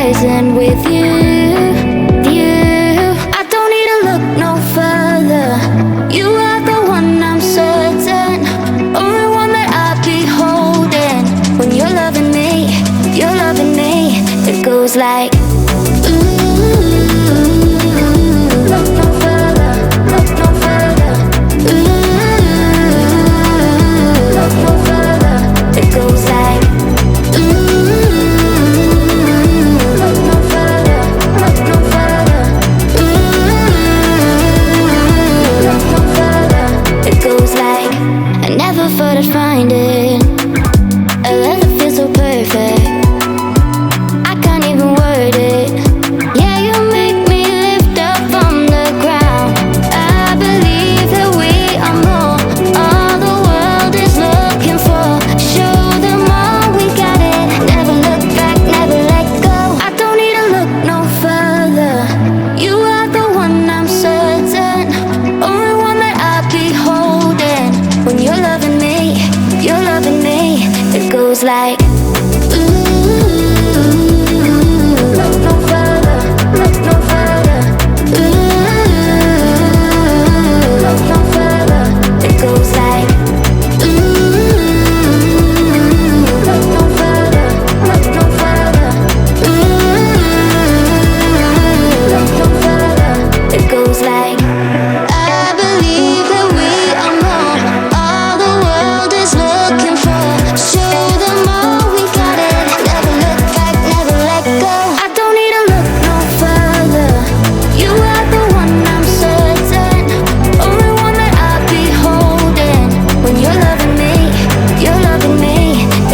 horizon with you. I don't need to look no further. You are the one, I'm certain. Only one that I'll be holding. When you're loving me, you're loving me. It goes like look no further, look no further. Look no further. It goes like look no further, look no further. Look no further. It goes like I never thought I'd find it. A love that feels so perfect. I can't even word it. Yeah, you make me lift up from the ground. I believe that we are more. All the world is looking for. Show them all we got it. Never look back, never let go. I don't need to look no further. You are the one, I'm certain. Only one that I'll be holding. When you're loving me, you're loving me. It goes like look no further, look no further. Look no further. It goes like look no further, look no further. Look no further. It goes like I believe that we are more. All the world is looking for. Show them all we got it. Never look back, never let go. I don't need to look no further. You are the one, I'm certain. Only one that I'll be holding. When you're loving me, you're loving me.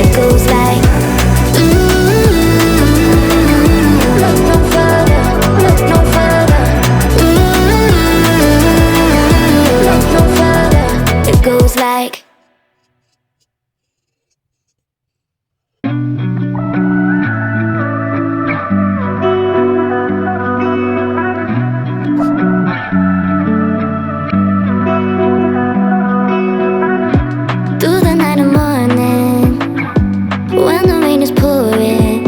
It goes like look no further, look no further. Look no further. It goes like through the night and morning, when the rain is pouring,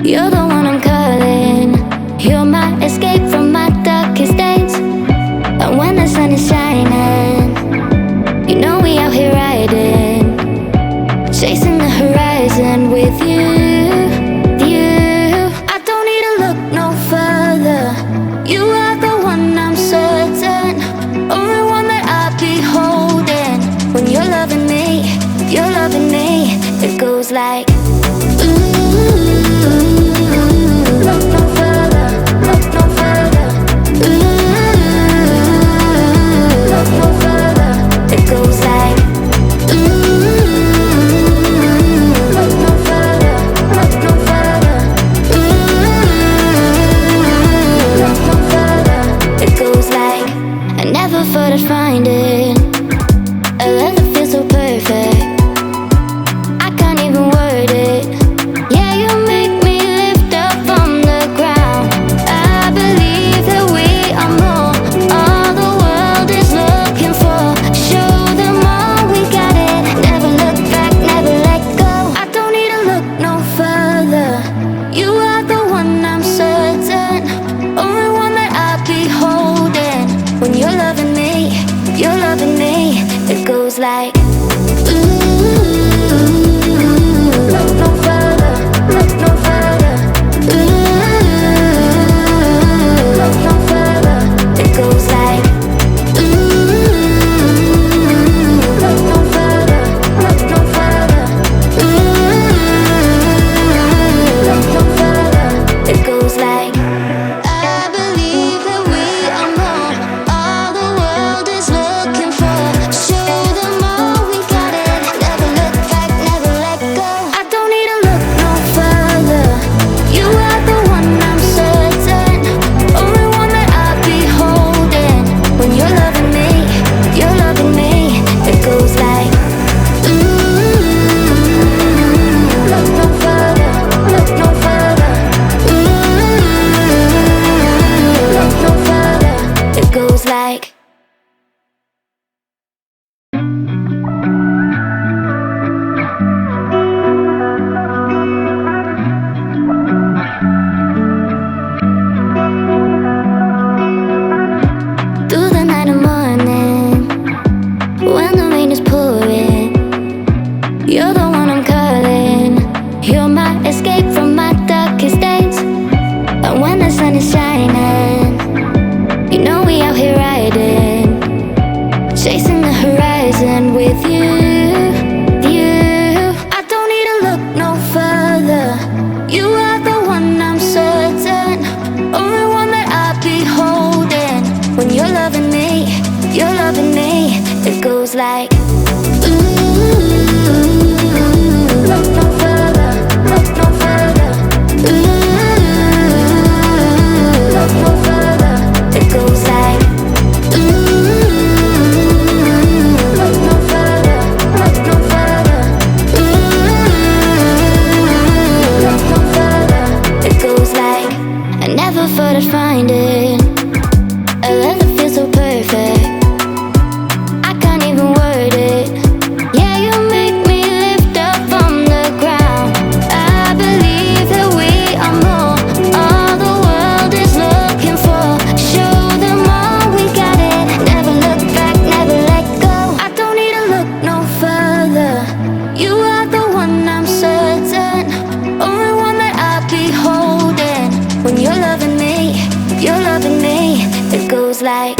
you're the one I'm calling. You're my escape from my darkest days. And when the sun is shining, you know we out here riding, chasing the horizon with you. I don't need to look no further. You are the one, I'm certain. Only one that I'll be holding. When you're loving me, you're loving me. It goes like look no further, look no further. Look no further. It goes like look no further, look no further. Look no further. It goes like I never thought I'd find it. A love that feels so perfect. I can't even word it. Yeah, you make me lift up from the ground. I believe that we are more. All the world is looking for. Show them all we got it. Never look back, never let go. I don't need to look no further. You are the one, I'm certain. Only one that I'll be holding. When you're loving me, you're loving me. It goes like look no further, look no further. Look no further. It goes like look no further, look no further. Look no further. It goes like I believe that we are more. All the world is looking for. Show them all never thought I'd find it. A love that feels so perfect, I can't even word it. Yeah, you make me lift up from the ground. I believe that we are more, all the world is looking for. Show them all we got it. Never look back, never let go. I don't need to look no further. You are the one, I'm certain. Only one that I'll be holding. When you're loving me, it goes like